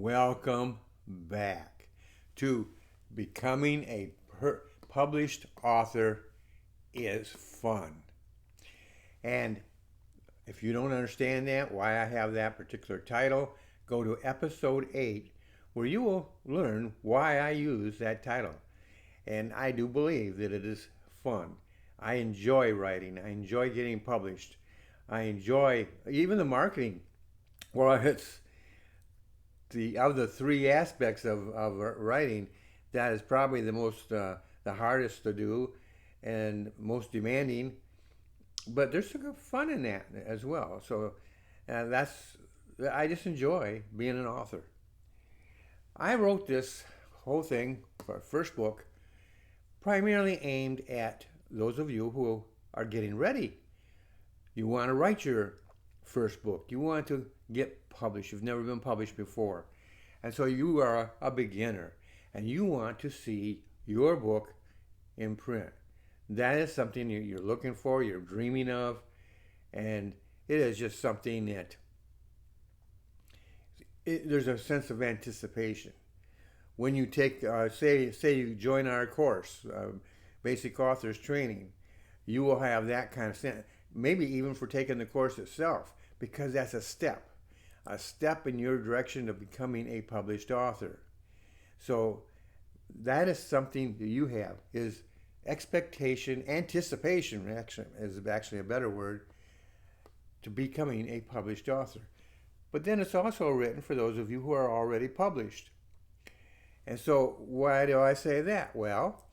Welcome back to becoming a published author is fun. And if you don't understand that, why I have that particular title, go to episode 8 where you will learn why I use that title. And I do believe that it is fun. I enjoy writing. I enjoy getting published. I enjoy even the marketing. Well, it's of the three aspects of writing, that is probably the hardest to do and most demanding. But there's some fun in that as well. So that's I just enjoy being an author. I wrote this whole thing for our first book primarily aimed at those of you who are getting ready. You want to write your first book. You want to get published. You've never been published before. And so you are a beginner and you want to see your book in print. That is something you're looking for, you're dreaming of, and it is just something that there's a sense of anticipation. When you take, say you join our course, Basic Authors Training, you will have that kind of sense, maybe even for taking the course itself, because that's a step in your direction of becoming a published author. So that is something that you have, is expectation, anticipation is actually a better word, to becoming a published author. But then it's also written for those of you who are already published. And so why do I say that? Well,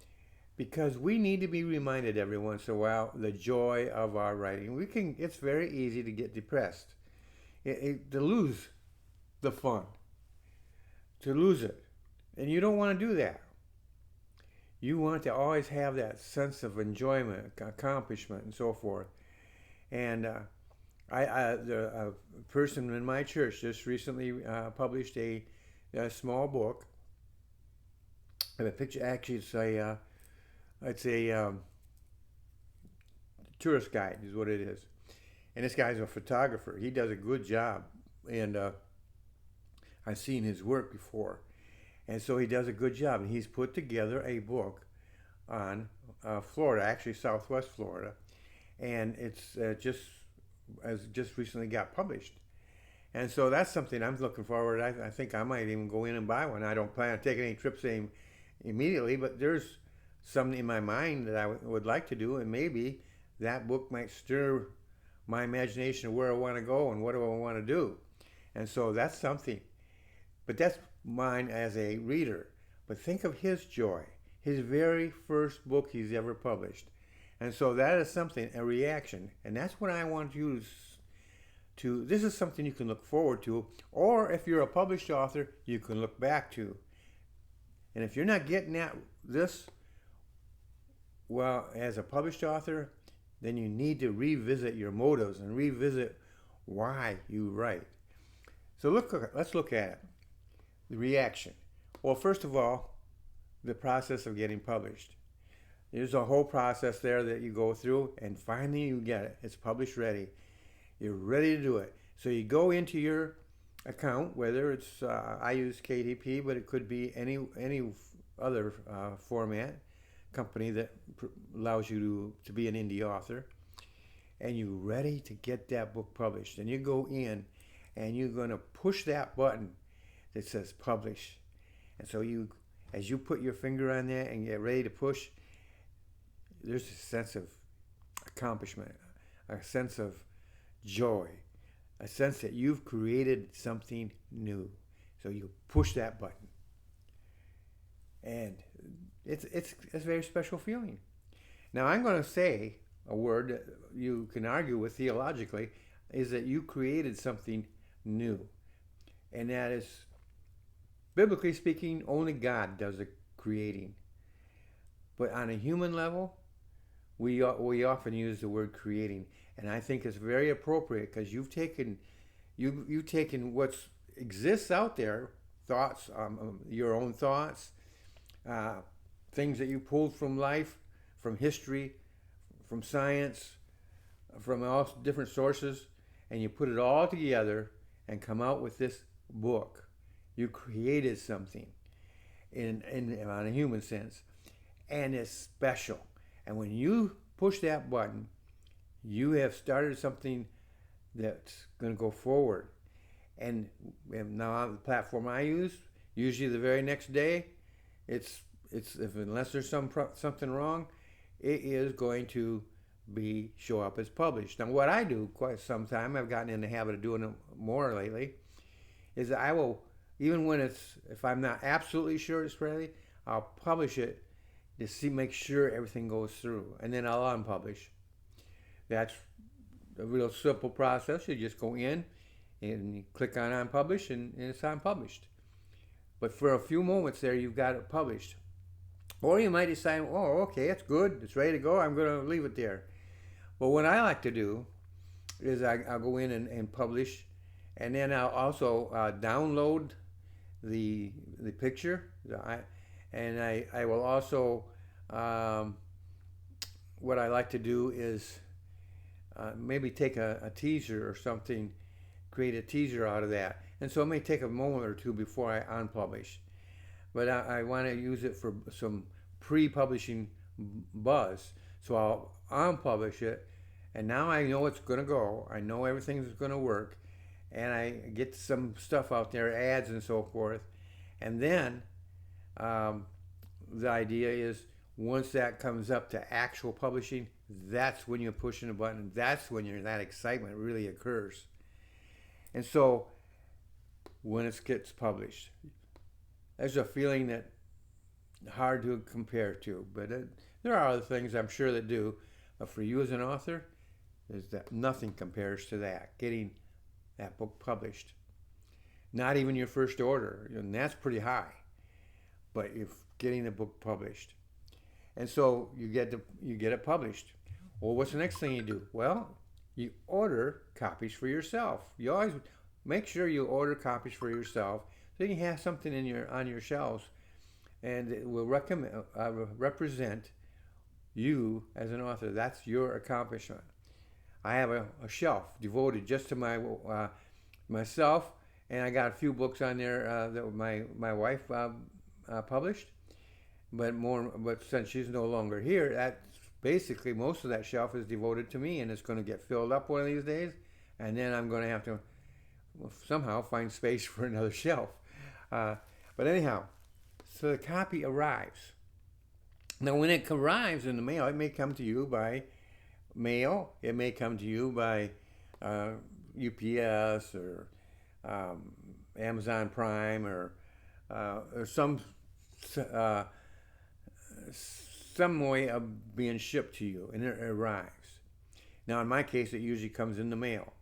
because we need to be reminded every once in a while the joy of our writing. It's very easy to get depressed, to lose the fun, to lose it. And you don't want to do that. You want to always have that sense of enjoyment, accomplishment, and so forth. And a person in my church just recently published a small book. And the picture, actually, it's a tourist guide is what it is. And this guy's a photographer. He does a good job. And I've seen his work before. And so he does a good job. And he's put together a book on Florida, actually Southwest Florida. And it's just recently got published. And so that's something I'm looking forward to. I think I might even go in and buy one. I don't plan on taking any trips immediately, but there's something in my mind that I would like to do, and maybe that book might stir my imagination of where I want to go and what do I want to do. And so that's something. But that's mine as a reader. But think of his joy, his very first book he's ever published. And so that is something, a reaction. And that's what I want you to, this is something you can look forward to, or if you're a published author, you can look back to. And if you're not getting at this, well, as a published author, then you need to revisit your motives and revisit why you write. So let's look at it. The reaction. Well, first of all, the process of getting published. There's a whole process there that you go through, and finally you get it. It's published ready. You're ready to do it. So you go into your account, whether it's I use KDP, but it could be any other format company that allows you to be an indie author, and you're ready to get that book published. And you go in and you're going to push that button that says publish. And so as you put your finger on that and get ready to push, there's a sense of accomplishment, a sense of joy, a sense that you've created something new. So you push that button. And it's a very special feeling. Now I'm going to say a word that you can argue with theologically, is that you created something new. And that is, biblically speaking, only God does the creating. But on a human level, we often use the word creating, and I think it's very appropriate because you've taken what exists out there, thoughts, your own thoughts, things that you pulled from life, from history, from science, from all different sources, and you put it all together and come out with this book. You created something on a human sense, and it's special. And when you push that button, you have started something that's going to go forward. And now on the platform I use, usually the very next day, it's if unless there's something wrong, it is going to show up as published. Now what I do quite some time, I've gotten in the habit of doing it more lately, is I will, even when if I'm not absolutely sure it's ready, I'll publish it to make sure everything goes through, and then I'll unpublish. That's a real simple process. You just go in and you click on unpublish, and it's unpublished. But for a few moments there, you've got it published. Or you might decide, oh, okay, it's good, it's ready to go, I'm going to leave it there. But what I like to do is I'll go in and publish, and then I'll also download the picture. I will also, what I like to do is maybe take a teaser or something, create a teaser out of that. And so it may take a moment or two before I unpublish. But I want to use it for some pre-publishing buzz. So I'll unpublish it, and now I know it's going to go. I know everything's going to work, and I get some stuff out there, ads and so forth. And then the idea is once that comes up to actual publishing, that's when you're pushing a button. That's when that excitement really occurs. And so when it gets published, there's a feeling that hard to compare to, but there are other things I'm sure that do. But for you as an author, nothing compares to that, getting that book published. Not even your first order, and that's pretty high. But if getting the book published, and so you get it published. Well, what's the next thing you do? Well, you order copies for yourself. You always make sure you order copies for yourself, so you can have something on your shelves, and it will represent you as an author. That's your accomplishment. I have a shelf devoted just to myself, and I got a few books on there that my wife published. But since she's no longer here, that's basically most of that shelf is devoted to me, and it's going to get filled up one of these days, and then I'm going to have to somehow find space for another shelf. But anyhow, so the copy arrives. Now, when it arrives in the mail, it may come to you by mail. It may come to you by UPS or Amazon Prime or some way of being shipped to you, and it arrives. Now, in my case, it usually comes in the mail.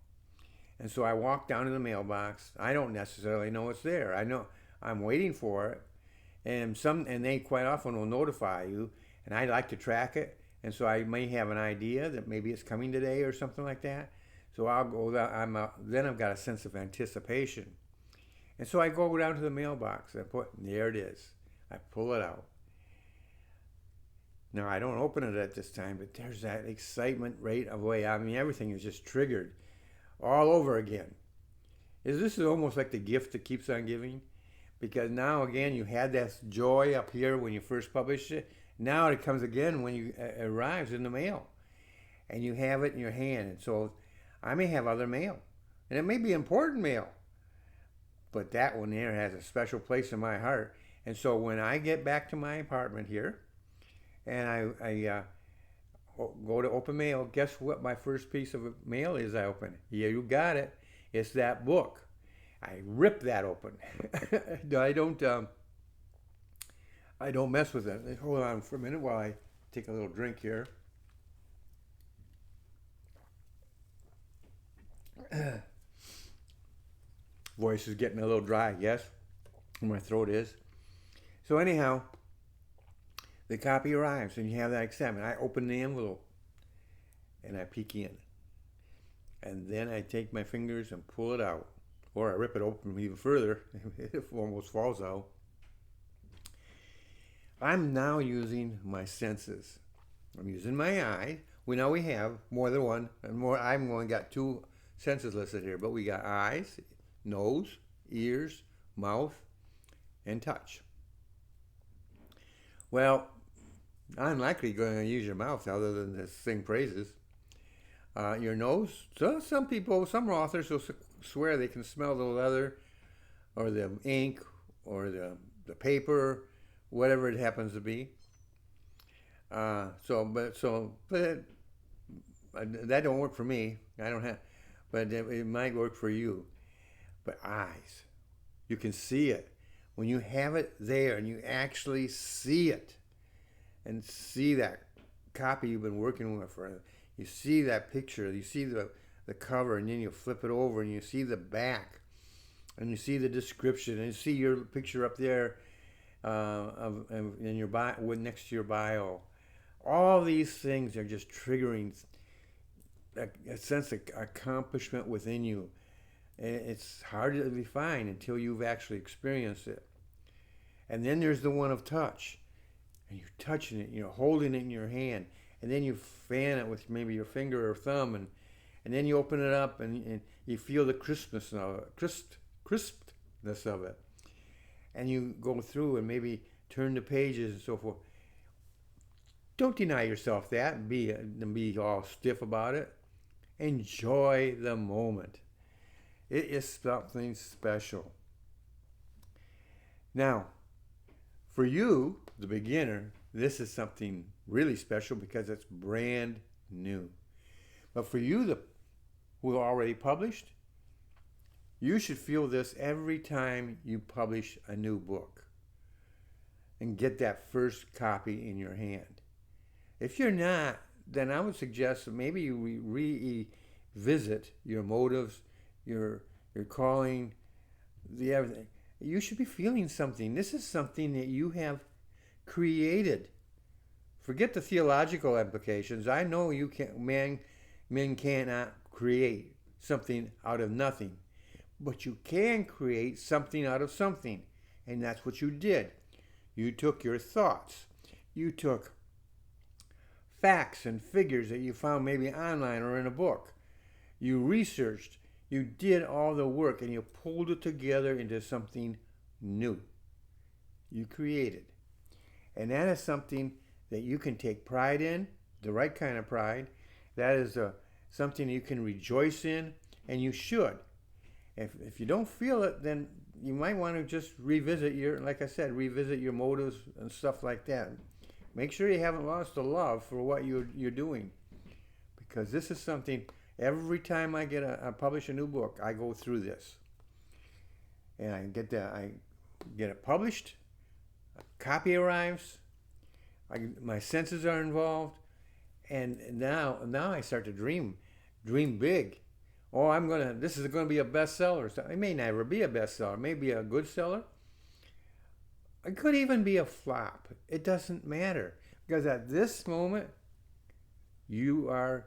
And so I walk down to the mailbox. I don't necessarily know it's there. I know I'm waiting for it, and they quite often will notify you, and I like to track it, and so I may have an idea that maybe it's coming today or something like that. So I'll go down, then I've got a sense of anticipation. And so I go down to the mailbox, there it is. I pull it out. Now, I don't open it at this time, but there's that excitement right away. I mean, everything is just triggered all over again. This is almost like the gift that keeps on giving, because now again you had that joy up here when you first published it. Now it comes again when it arrives in the mail, and you have it in your hand. And so I may have other mail, and it may be important mail, but that one there has a special place in my heart. And so when I get back to my apartment here, and I go to open mail, guess what my first piece of mail is I open? Yeah, you got it. It's that book. I rip that open. I don't mess with it. Hold on for a minute while I take a little drink here. Voice is getting a little dry, yes? My throat is. So anyhow, the copy arrives, and you have that excitement. I open the envelope, and I peek in. And then I take my fingers and pull it out. Or I rip it open even further. It almost falls out. I'm now using my senses. I'm using my eye. We have more than one. And more. I've only got two senses listed here, but we got eyes, nose, ears, mouth, and touch. Well, unlikely you're going to use your mouth other than to sing praises. Your nose. So some people, some authors will swear they can smell the leather or the ink or the paper, whatever it happens to be. But that don't work for me. I don't have, but it might work for you. But eyes, you can see it. When you have it there and you actually see it and see that copy you've been working with, you see that picture, you see the cover, and then you flip it over and you see the back and you see the description and you see your picture up there in your bio, next to your bio. All these things are just triggering a sense of accomplishment within you. It's hard to define until you've actually experienced it. And then there's the one of touch. And you're touching it, you're holding it in your hand. And then you fan it with maybe your finger or thumb. And then you open it up and you feel the crispness of it. And you go through and maybe turn the pages and so forth. Don't deny yourself that and be all stiff about it. Enjoy the moment. It is something special. Now, for you, the beginner, this is something really special because it's brand new. But for you who are already published, you should feel this every time you publish a new book and get that first copy in your hand. If you're not, then I would suggest that maybe you revisit your motives, your calling, the everything. You should be feeling something. This is something that you have created. Forget the theological implications. I know you can't, men cannot create something out of nothing. But you can create something out of something. And that's what you did. You took your thoughts. You took facts and figures that you found maybe online or in a book. You researched. You did all the work and you pulled it together into something new. You created. And that is something that you can take pride in, the right kind of pride. That is something you can rejoice in, and you should. If you don't feel it, then you might want to just revisit revisit your motives and stuff like that. Make sure you haven't lost the love for what you're doing. Because this is something, every time I publish a new book, I go through this. And I get it published, a copy arrives, my senses are involved, and now I start to dream big. Oh, this is going to be a bestseller. So it may never be a bestseller. It may be a good seller. It could even be a flop. It doesn't matter. Because at this moment, you are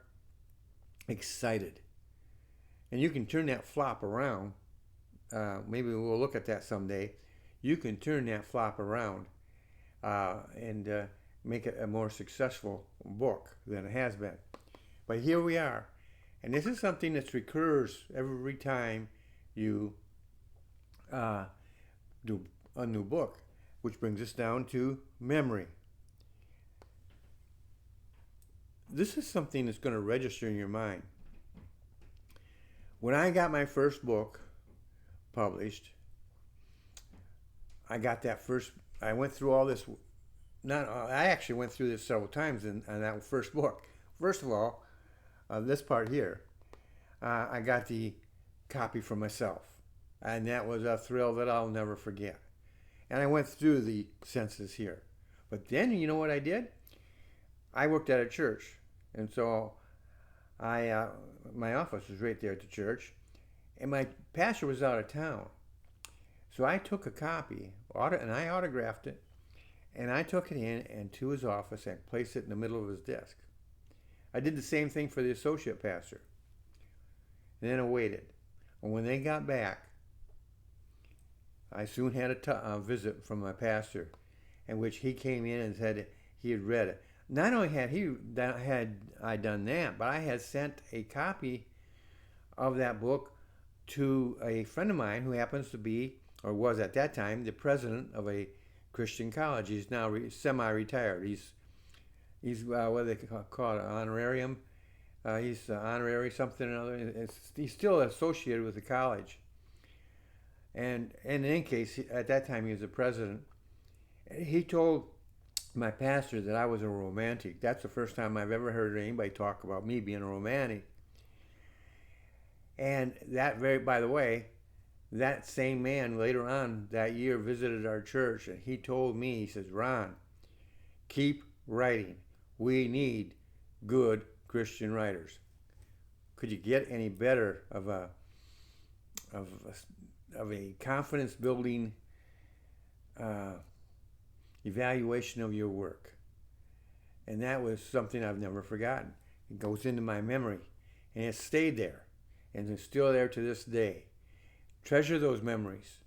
excited. And you can turn that flop around. Maybe we'll look at that someday. You can turn that flop around and make it a more successful book than it has been. But here we are. And this is something that recurs every time you do a new book, which brings us down to memory. This is something that's going to register in your mind. When I got my first book published, I went through all this. I actually went through this several times in that first book. First of all, this part here, I got the copy for myself. And that was a thrill that I'll never forget. And I went through the senses here. But then, you know what I did? I worked at a church. And so my office was right there at the church. And my pastor was out of town. So I took a copy, and I autographed it. And I took it in and to his office and placed it in the middle of his desk. I did the same thing for the associate pastor. And then I waited. And when they got back, I soon had a visit from my pastor, in which he came in and said he had read it. Not only had I done that, but I had sent a copy of that book to a friend of mine who happens to be or was at that time, the president of a Christian college. He's now semi-retired. He's what do they call it, honorarium. He's honorary something or other. He's still associated with the college. And in any case, at that time he was the president. He told my pastor that I was a romantic. That's the first time I've ever heard anybody talk about me being a romantic. And by the way, that same man later on that year visited our church, and he told me, he says, "Ron, keep writing. We need good Christian writers." Could you get any better of a confidence building evaluation of your work? And that was something I've never forgotten. It goes into my memory, and it stayed there, and it's still there to this day. Treasure those memories.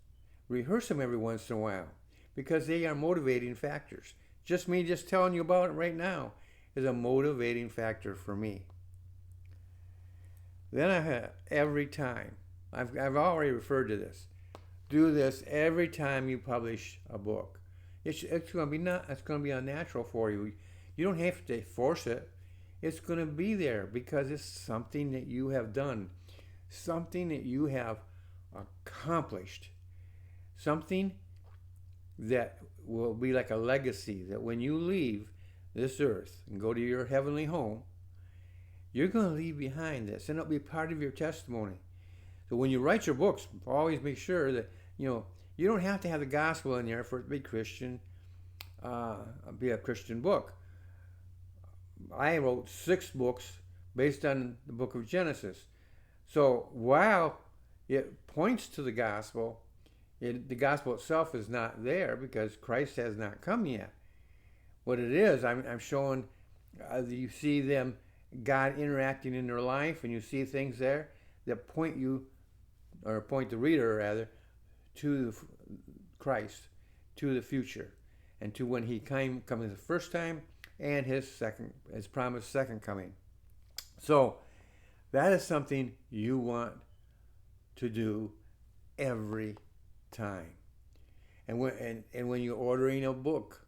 Rehearse them every once in a while, because they are motivating factors. Just me just telling you about it right now is a motivating factor for me. Then I have every time, I've already referred to this, do this every time you publish a book. It's going to be unnatural for you. You don't have to force it. It's going to be there because it's something that you have done, something that you have accomplished, something that will be like a legacy, that when you leave this earth and go to your heavenly home, you're going to leave behind this, and it'll be part of your testimony. So when you write your books, always make sure that you don't have to have the gospel in there for it to be Christian, be a Christian book. I wrote 6 books based on the book of Genesis. So while it points to the gospel, the gospel itself is not there because Christ has not come yet. What it is, I'm showing, you see them, God interacting in their life, and you see things there that point the reader rather, to Christ, to the future, and to when he comes the first time and his promised second coming. So that is something you want to do every time. And when you're ordering a book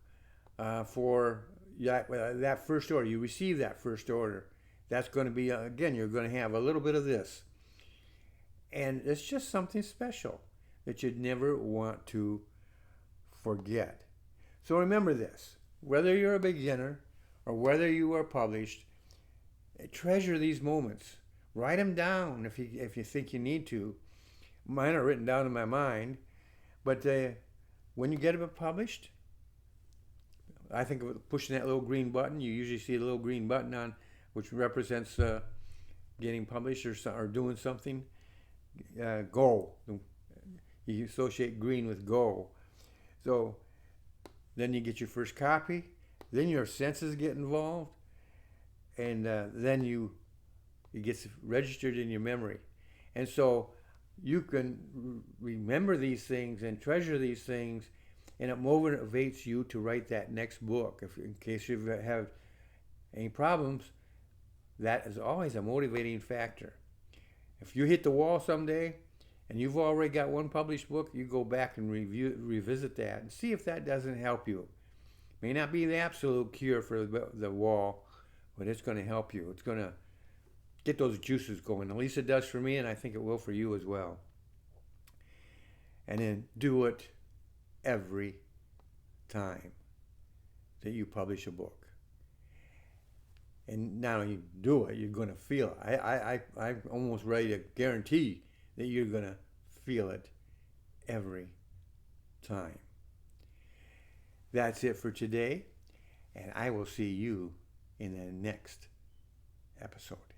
for that first order, you receive that first order. That's going to be, again, you're going to have a little bit of this. And it's just something special that you'd never want to forget. So remember this, whether you're a beginner or whether you are published, treasure these moments. Write them down if you think you need to. Mine are written down in my mind, but when you get it published, I think of pushing that little green button. You usually see a little green button on, which represents getting published or doing something. Go. You associate green with go. So then you get your first copy. Then your senses get involved, and then it gets registered in your memory, and so you can remember these things and treasure these things, and it motivates you to write that next book. In case you have any problems, that is always a motivating factor. If you hit the wall someday and you've already got one published book, you go back and revisit that and see if that doesn't help you. May not be the absolute cure for the wall, but it's going to help you. It's going to get those juices going. At least it does for me, and I think it will for you as well. And then do it every time that you publish a book. And not only do it, you're going to feel it. I'm almost ready to guarantee that you're going to feel it every time. That's it for today, and I will see you in the next episode.